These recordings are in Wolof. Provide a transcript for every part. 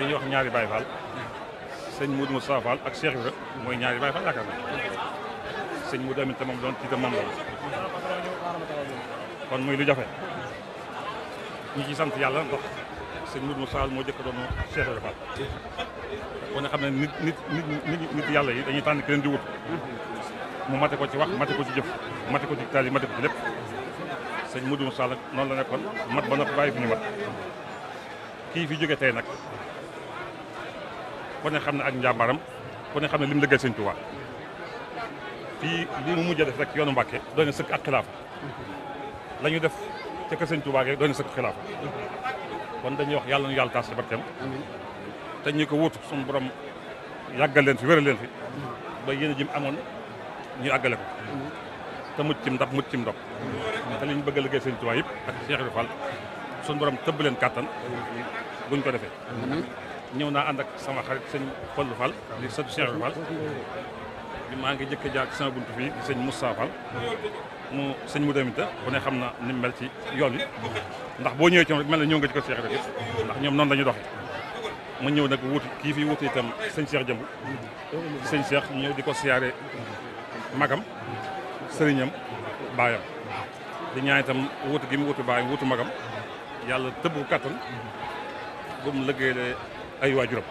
li ñuy wax ñaari Baye Fall sëñ Moudou Moustapha Fall ak Cheikh Ibra mooy ñaari Baye Fall yaakaar naa sëñ Moudou Amin te moom doon tiitam moom la kon muy lu jafe ñi ci sant yàlla ndax sëñ Moudou Moustapha Fall moo jëkk doon Cheikh Ibra Fall kon nga xam ne nit yàlla yi dañuy tànn ki leen di wut mu mate ko ci wax mate ko ci jëf mate ko ci taal yi mate ko ci lépp sëñ Moudou Moustapha nag noonu la nekkoon mat ba noppi bàyyi fi ñu mat kii fi jóge tey nag ku ne xam ne ak njàmbaram ku ne xam ne li mu liggéey sëñ Touba fii lii mu mujj a def rek yoonu Mbàkke doy na sëkk ak xilaafa la ñu def ca kër sëñ Touba ge doy na sëkk xilaafa kon dañuy wax yàlla nu yàlla taas ci barkeem te ñu ko wuutu suñu borom yàggal leen fi wéral leen fi ba yéen a jëm amoon ñu àggale ko te mucc cim ndab mucc cim ndog te li ñu bëgg a liggéey sëñ Touba yëpp ak Cheikh Ibra Fall suñu borom tëbb leen kàttan buñ ko defee ñëw naa ànd ak sama xarit sëñ Fallu Fall di sëtu Cheikh Ibra Fall bi maa ngi jëkk jaar ci sama buntu fii di sëñ Moussa Fall mu sëñ mu demita bu ne xam na ni mel ci yoon wi ndax boo ñëwee ci moom rek mel na ñëw nga ci ko Cheikh Ibra yëpp ndax ñoom noonu la ñuy doxee mu ñëw nag wuti kii fii wuti itam sëñ Cheikh Jëmb sëñ Cheikh ñëw di ko siyaare magam sëriñam baayam di ñaan itam wuti gi mu wuti baayam wuti magam yàlla tëbb ko kattan bu mu liggéeyee ay waajuram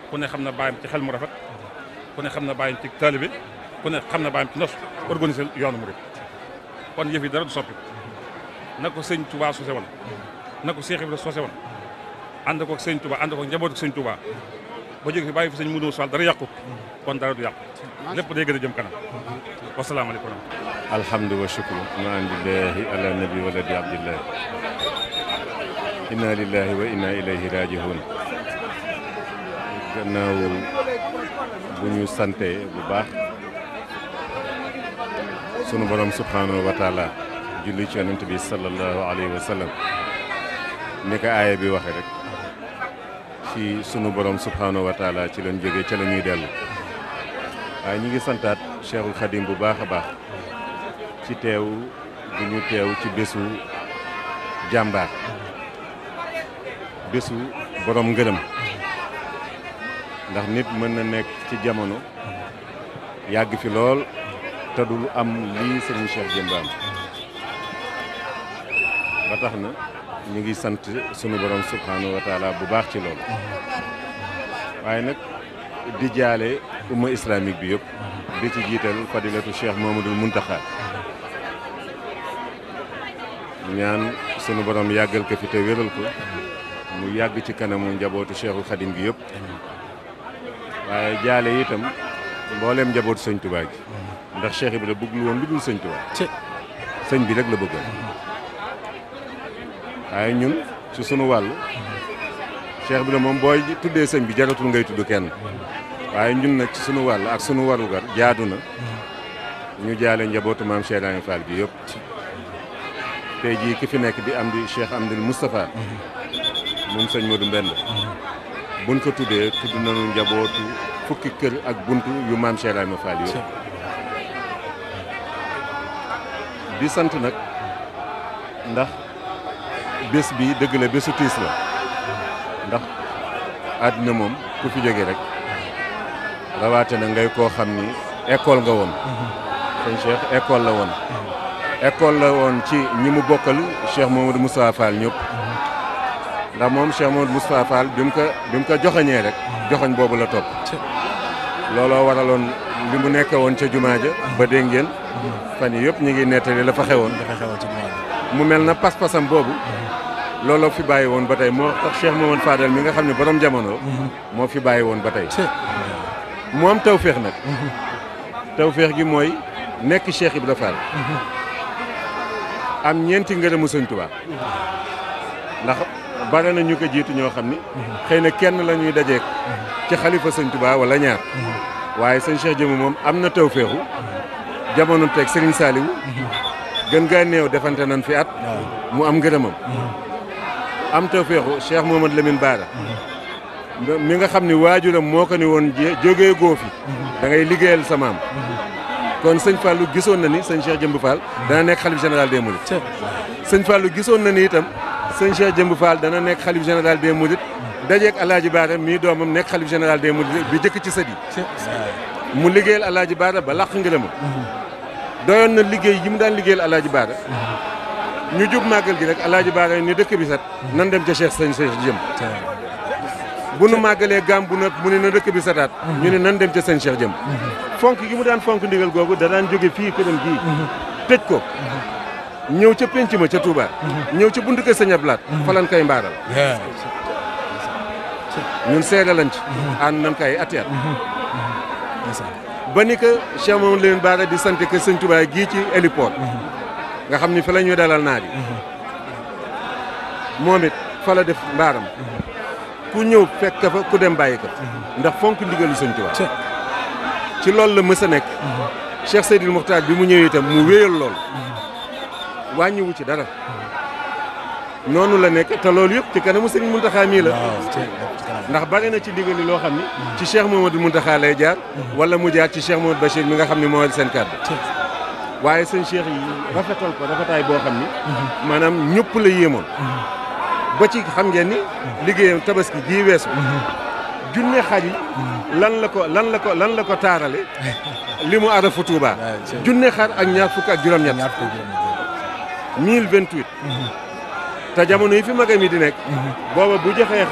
ku ne xam na baayam ci xel mu rafet ku ne xam na baayam ci taalibe ku ne xam na baayam ci nos organiser yoonu murid kon yëf yi dara du soppi na ko sëñ Touba sose woon na ko Cheikh Ibra sose woon ànd ko sëñ Touba ànd ko njabootu sëñ Touba ba jóge fi bàyyi fi sëñ Moudou Fall dara yàqu kon dara du yàqu lépp day gën a jëm kanam wasalaamaaleykum alhamdu wa shukru ma andillahi ala nabi waladi abdillahi inna lillahi wa inna ilayhi rajihun gannaaw bu ñu sante bu baax sunu borom subhanahu wa taala julli ci yonent bi sallallahu alayhi wa sallam ni ko aaya bi waxe rek ci sunu borom subhanahu wa taala ci lañ jógee ca la ñuy dellu waaye ñi ngi santaat Cheikhul Khadim bu baax a baax ci teew bu ñu teew ci bésu jàmbaar bésu borom ngërëm ndax nit mën na nekk ci jamono yàgg fi lool te dul am lii sëriñ Cheikh Jëmb am ba tax na ñu ngi sant sunu borom subhanahu wa taala bu baax ci loolu waaye nag di jaale umma islamique bi yëpp di ci jiital fadilatu Cheikh Mamadou Muntaxa ñaan sunu borom yàggal ko fi te wéral ko mu yàgg ci kanamu njabootu Cheikhul Khadim gi yëpp waaye jaale itam mbooleem njabootu sëñ Touba gi ndax Cheikh Ibra bëggul woon lu dul sëñ Touba sëñ bi rek la bëggoon waaye ñun ci sunu wàll Cheikh Ibra moom booy tuddee sëñ bi jaratul ngay tudd kenn waaye ñun nag ci sunu wàll ak sunu warugar jaadu na ñu jaale njabootu maam Cheikh Ibrahima Fall gi yëpp tey jii ki fi nekk di am di Cheikh Amdil Moustapha moom sëñ Modou Mbend buñ ko tuddee tudd nañu njabootu fukki kër ak buntu yu maam Cheikh Ibrahima Fall yëpp di sant nag ndax bés bi dëgg la bésu tiis la ndax àddina moom ku fi jóge rek rawaate na ngay koo xam ni école nga woon sëñ Cheikh école la woon école la woon ci ñi mu bokkal Cheikh Mamadou Moustapha Fall ñëpp ndax moom Cheikh Mamadou Moustapha Fall bi mu ko joxoñee rek joxoñ boobu la topp looloo waraloon li mu nekk woon ca jumaa ja ba dégg ngeen fan yi yëpp ñu ngi nettali la fa xewoon mu mel na pas-pasam boobu looloo fi bàyyi woon ba tey moo tax Cheikh Mamadou Fadel mi nga xam ne borom jamono moo fi bàyyi woon ba tey mu am tawféex nag tawféex gi mooy nekk Cheikh Ibra Fall am ñeenti ngërëmu sëñ Tuubaa ndax bare na ñu ko jiitu ñoo xam ni xëy na kenn la ñuy dajeek ci xalifa sëñ Tuubaa wala ñaar waaye sëñ Cheikh Jëmb moom am na tawféexu jamono teg Serigne Saliou gën gaa néew defante nañ fi at mu am ngërëmam am tawféexu Cheikh Mouhamadou Lamine Bara mi nga xam ni waajuram moo ko ni woon jógee goo fi da ngay liggéeyal sa maam kon sëñ Fallou gisoon na ni sëñ Cheikh Jëmb Fall dana nekk xalif général des Mourides sëñ Fallou gisoon na ni itam sëñ Cheikh Jëmb Fall dana nekk xalif général des Mourides dajeeg Alaaji Baara mii doomam nekk xalif général des mourides bi jëkk ci sët yi mu liggéeyal Alaaji Baara ba làq ngërëmam doyoon na liggéey yi mu daan liggéeyal Alaaji Baara ñu jub màggal gi rek Alaaji Baara ni dëkk bi set nan dem ca Cheikh sëñ Cheikh jëm bu nu màggalee gàmm bu na mu ne na dëkk bi setaat ñu ne nan dem ca sëñ Cheikh jëm fonk gi mu daan fonk ndigal googu da daan jóge fii këram gii tëj ko ñëw ca penc ma ca Touba ñëw ca buntu kër sëñ Ablaat fa lan koy mbaaral ñun seede lañ ci ànd nañ koy ati at ba ni que Cheikh Mamadou Lamine Bara di sant que sëñ Touba gii ci héliport nga xam ni fa la ñuy dalal naar yi moom it fa la def mbaaram ku ñëw fekk fa ku dem bàyyi ko ndax fonk ndigalu sëñ Touba ci loolu la mës a nekk Cheikh Seydil Mokhtar bi mu ñëwee itam mu wéyal lool wàññiwu ci dara noonu la nekk te loolu yëpp ci kanamu Serigne Mountakha mii la ndax bari na ci ndigali loo xam ni ci Cheikh Mamadou Mountakha lay jaar wala mu jaar ci Cheikh Mamadou Bachir mi nga xam ne moo seen kàddu waaye seen Cheikh yi rafetal ko rafetaay boo xam ni maanaam ñëpp la yéemoon ba ci xam ngeen ni liggéeyam tabaski ji weesu junne xar yi lan la ko taarale li mu arafu Touba junne xar ak ñaar fukk ak juróom-ñett 1028 te jamono yi fi magam yi di nekk booba bu joxee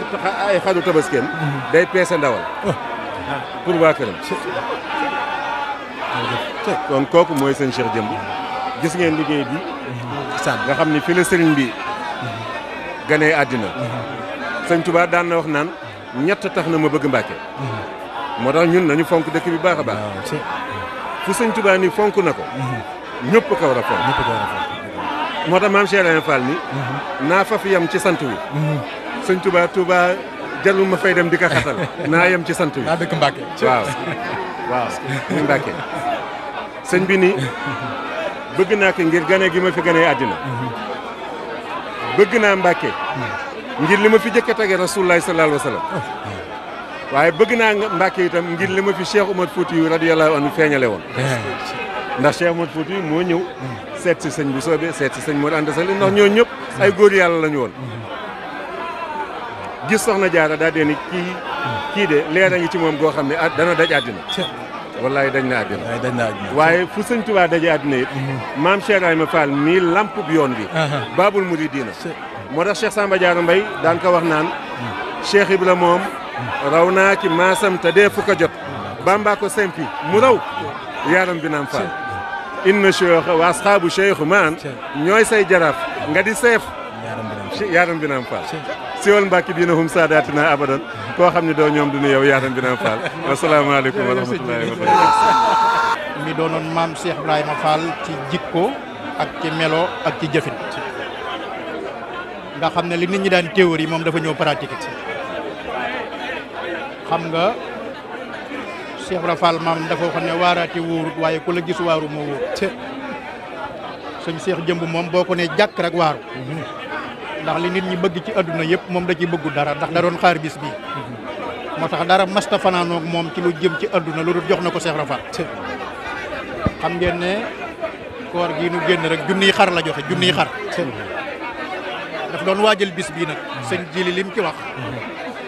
ay xaru tabaskeem day peese ndawal pour waa këram kon kooku mooy sëñ Cheikh Jëmb gis ngeen liggéey bi nga xam ni fi la sëriñ bi ganee àddina sëñ Touba daan na wax naan ñett tax na ma bëgg Mbàkke moo tax ñun nañu fonk dëkk bi baax a baax fu sëñ Touba ni fonk na ko ñëpp ko war a fonk moo tax maam Cheikh Ibrahima Fall ni naa fa fi yem ci sant wi sëñ Touba jarul ma fay dem di ko xatal naa yem ci sant wi naa dëkk Mbàkke waaw muy Mbàkke sëñ bi ni bëgg naa ko ngir gane gi ma fi ganee àddina bëgg naa Mbàkke ngir li ma fi jëkk a tege Rasulullahi sallallahu alayhi wa sallam waaye bëgg naa Mbàkke itam ngir li ma fi Cheikh Oumar Foutiyou radiyallahu anhu feeñale woon ndax Cheikh Oumar Foutiyou moo ñëw seet si sëñ bu soobee seet si sëñ Modou Anta Sall ndax ñoo ñëpp ay góor yàlla la ñu woon gis soxna Jaara daa dee ni kii de leer a ngi ci moom goo xam ne dana daj àddina wallaay dañ na àddina waaye fu sëñ Touba daje àddina it maam Cheikh Ibrahima Fall mii lamp bi yoon bi Babul Mouridina moo tax Cheikh Samba Diarra Mbaye daan ko wax naan Cheikh Ibra moom raw naa ci maasam te dee fu ko jot Bamba ko sempi mu raw yaaram bi naam Fall inna cheikh wa asxaabu cheikh maan ñooy say jaraaf nga di seef yaaram bi naam Fall siwal Mbàkke diina hum saadatina abadan koo xam ne doo ñoom du ñu yow yaaram bi naam Fall asalaamaaleykum wa rahmatullahi wa barakatuh mi doonoon maam Cheikh Ibrahima Fall ci jikko ak ci melo ak ci jëfin nga xam ne li nit ñi daan théorie moom dafa ñëw pratique xam nga Cheikh Ibrahima Fall maam dafa wax ne waaraate wóorut waaye ku la gis waaru moo wóor sëñ Cheikh Jëmb moom boo ko ne jàkk rek waaru ndax li nit ñi bëgg ci àdduna yëpp moom da ci bëggu dara ndax da doon xaar bis bii moo tax dara masta fanaanoog moom ci lu jëm ci àdduna lu dul jox na ko Cheikh Ibrahima Fall xam ngeen ne koor gi nu génn rek junniy xar la joxe junniy xar daf doon waajal bis bii nag sëñ Jili lim ci wax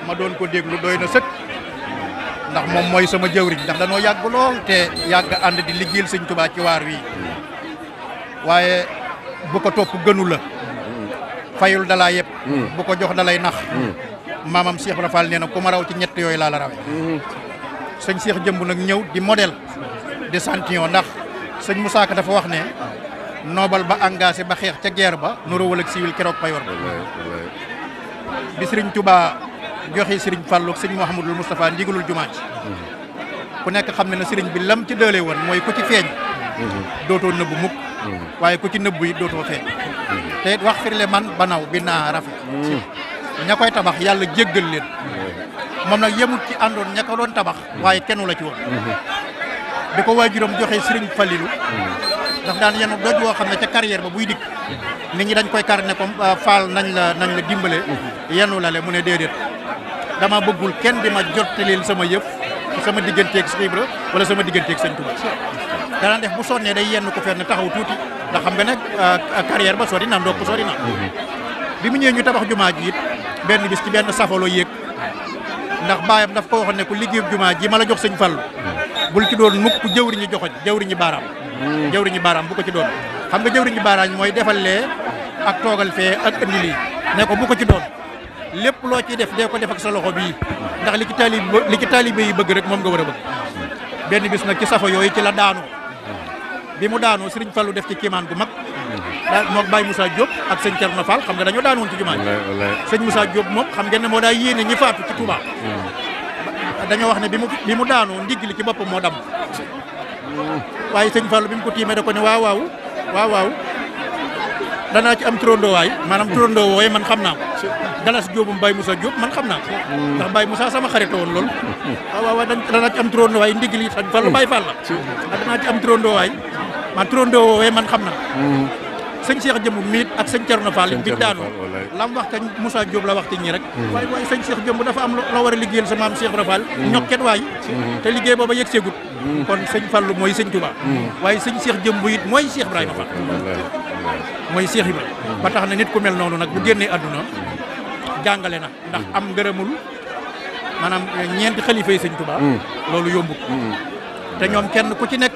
ma doon ko déglu doy na sëkk ndax moom mooy sama jëwriñ ndax danoo yàgg lool te yàgg ànd di liggéeyal sëñ Touba ci waar wi waaye bu ko topp gënu la fayul dalaa yëpp bu ko jox dalay nax maamam Cheikh Ibrahima Fall nee na ku ma raw ci ñett yooyu laa la rawee sëñ Cheikh Jëmb nag ñëw di modèle de champion ndax sëñ Moussa Ka dafa wax ne noobal ba engagé ba xeex ca guerre ba nuróowal ak civil keroog payoor ba bi sëriñ Touba joxe sëriñ Fallou ak sëñ Mouhamadul Moustapha ndigalul jumaa ji ku nekk xam ne na sëriñ bi lam ci dëlee woon mooy ku ci feeñ dootoo nëbbu mukk waaye ku ci nëbbu yi dootoo feeñ te it wax firle man banaw bi naa rafet ña koy tabax yàlla jéggal leen moom nag yemut ci àndoon ña ko doon tabax waaye kenn la ci woon bi ko waajuram joxe sëriñ Fallilu daf daan yenu doj woo xam ne ca carrière ba buy dikk nit ñi dañ koy kar ne comme Fall nañ la dimbale yenu la le mu ne déedéet dama bëggul kenn di ma jottalil sama yëf sama digganteeg Cheikh Ibra wala sama digganteeg Sëñ Touba danaan def bu sonnee day yenn ko fenn taxaw tuuti ndax xam nga nag carrière ba sori na ndox ko sori na bi mu ñëwee ñu tabax jumaa ji it benn bis ci benn safalo yéeg ndax baayam daf ko waxoon ne ku liggéeyu jumaa ji ma la jox sëñ Fallu bul ci doon mukk jëwriñu joxoñ jëwriñu baaraam bu ko ci doon xam nga jëwriñu baaraam mooy defal lee ak toogal fee ak andi lii ne ko bu ko ci doon lépp loo ciy def dee ko def ak sa loxo bii ndax li ci taalibe yi bëgg rek moom nga war a bëgg benn bis nag ci safo yooyu ci la daanoo bi mu daanoo Sëriñ Fallu def ci kiimaan gu mag daal moog Baye Moussa Diop ak sëñ Thierno Fall xam nga dañoo daan woon ci jumaa ji sëñ Moussa Diop moom xam ngeen ne moo daa yéene ñi faatu ci Touba dañoo wax ne bi mu daanoo ndigg li ci boppam moo dam waaye sëñ Fallu bi mu ko tiimee da ko ne waaw danaa ci am turandoo waay maanaam turandoo wooye man xam naa ko Galas Diopum Baye Moussa Diop man xam naa ko ndax Baye Moussa sama xaritoo woon loolu waaw danaa ci am turandoo waay ndigg li sëñ Fallu Baye Fall la danaa ci am turandoo waay man turandoo woowee man xam na sëñ Cheikh Jëmb miit ak sëñ Thierno Fall bi daanu lam wax ca Moussa Diop la wax ci ñi rek waaye sëñ Cheikh Jëmb dafa am loo war a liggéeyal sa maam Cheikh Rafal ñokket waay te liggéey booba yegg seegut kon sëñ Fallu mooy sëñ Touba waaye sëñ Cheikh Jëmb it mooy Cheikh Ibrahima Fall mooy Cheikh Ibrahima ba tax na nit ku mel noonu nag bu génnee àdduna jàngale na ndax am ngërëmul maanaam ñeenti xalifa yi sëñ Touba loolu yombut te ñoom kenn ku ci nekk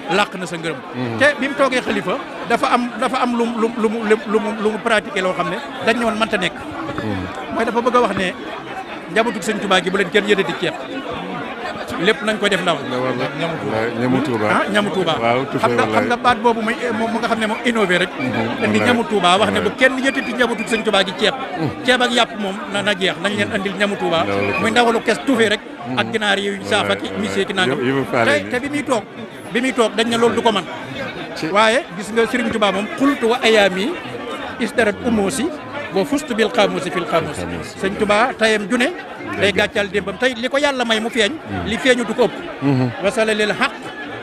làq na sa ngërëm te bi mu toogee xalifa dafa am lu mu pratiqué loo xam ne dañ ñoon mënta nekk mooy dafa bëgg a wax ne njabootu sëñ Touba gi bu leen kenn yëdati ceeb lépp nañ ko def ndaw ñamu Touba ñamu Touba xam nga baat boobu mu nga xam ne moom innové rek indi ñamu Touba wax ne bu kenn yëtati njabootu sëñ Touba gi ceeb ak yàpp moom na jeex nañ leen andil ñamu Touba muy ndawalu kes tuufee rek ak ginaar yi saaf ak misee ki nangam te bi muy toog dañ ne loolu du ko man waaye gis nga Serigne Touba moom xultu wa ayaami isdarat umoosi boo fustu bil xaamusi fil xaamusi sëñ Touba tayam june day gàccal démbam tey li ko yàlla may mu feeñ li feeñu du ko ëpp wasala lil xaq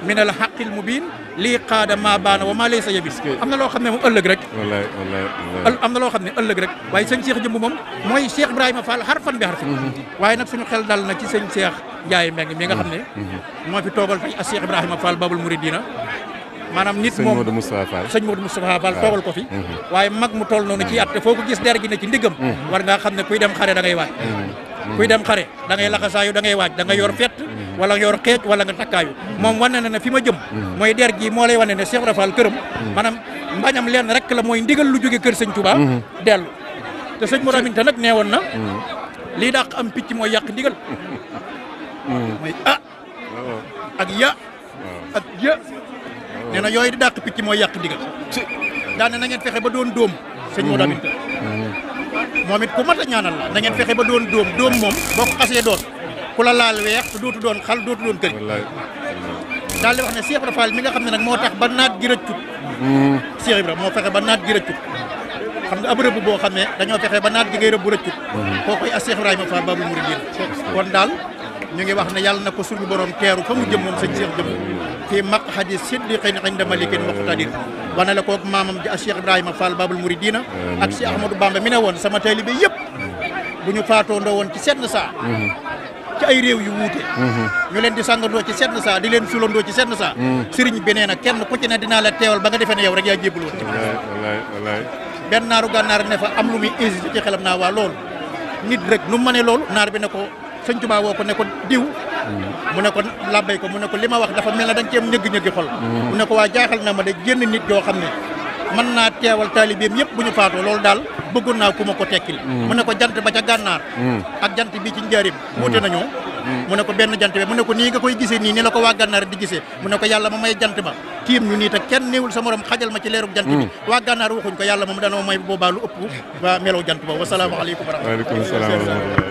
min al xaqil mubin lii qaada maa baana wa maa laysa yabis am na loo xam ne moom ëllëg rek am na loo xam ne ëllëg rek waaye sëñ Cheikh Jëmb moom mooy Cheikh Ibrahima Fall xarfan bi xarfan waaye nag suñu xel dal na ci sëñ Cheikh Ndiaye Mbeng mi nga xam ne moo fi toogal tey ak Cheikh Ibrahima Fall Babul Mouridina maanaam nit moom sëñ Modou Moustapha Fall toogal ko fi waaye mag mu toll noonu ci at te foo ko gis der gi ne ci ndiggam war ngaa xam ne kuy dem xare da ngay waaj kuy dem xare da ngay laxasaayu da ngay waaj da ngay yor fett wala nga yor xeej wala nga takkaayu moom wane na ne fi ma jëm mooy der gi moo lay wane ne Cheikh Rafal këram maanaam mbañam leen rek la mooy ndigal lu jóge kër sëñ Touba dellu te sëñ Modou Aminta nag nee woon na lii dàq am picc mooy yàq ndigal mooy ak ya nee na yooyu di dàq picc mooy yàq ndigal daane na ngeen fexe ba doon dóom sëñ Modou Aminta moom it ku mat a ñaanal la na ngeen fexe ba doon dóom moom boo ko xasee doon ku la laal weex te dootu doon xal dootu doon këri daal di wax ne Cheikh Ibra Fall mi nga xam ne nag moo tax ba naat gi rëccut Cheikh Ibra moo fexe ba naat gi rëccut xam nga ab rëbb boo xam ne dañoo fexe ba naat gi ngay rëbb rëccut koo koy a Cheikh Ibrahima Fall Babul Mouridina kon daal ñu ngi wax ne yàlla na ko suñu borom teeru fa mu jëm moom sëñ Cheikh jëm fii maqhadi siddiqin inda malikin muqtadir wane la kook maamam ji a Cheikh Ibrahima Fall Babul Mouridina ak Cheikh Ahmadou Bamba mi ne woon sama taalibe yëpp bu ñu faatoo ndoo woon ci senn saa ci ay réew yu wuute ñu leen di sàngandoo ci senn saa di leen sulandoo ci senn saa sëriñ bi nee na kenn ku ci ne dinaa la teewal ba nga defee ne yow rek yaa jébbalu woon benn naaru gànnaar ne fa am lu muy hésité ci xelam naa waa loolu nit rek nu mu mënee loolu naar bi ne ko sëñ Tuubaa woo ko ne ko diw mu ne ko labbay ko mu ne ko li ma wax dafa mel na dañ ci am ñëgg-ñëggi xol mu ne ko waa jaaxal na ma de génn nit yoo xam ne mën naa teewal taalibeem yëpp bu ñu faatoo loolu daal bëggoon naa ku ma ko tekkil mu ne ko jant ba ca gànnaar ak jant bi ci njaarim wuute nañoo mu ne ko benn jant bi mu ne ko nii nga koy gisee nii ni la ko waa gànnaar di gisee mu ne ko yàlla ma may jant ba tiim ñu nii te kenn néewul sa morom xajal ma ci leerug jant bi waa gànnaar waxuñ ko yàlla moom danoo may boobaa lu ëpp waa melow jant ba wasalaamaaleykum wa rahmatulah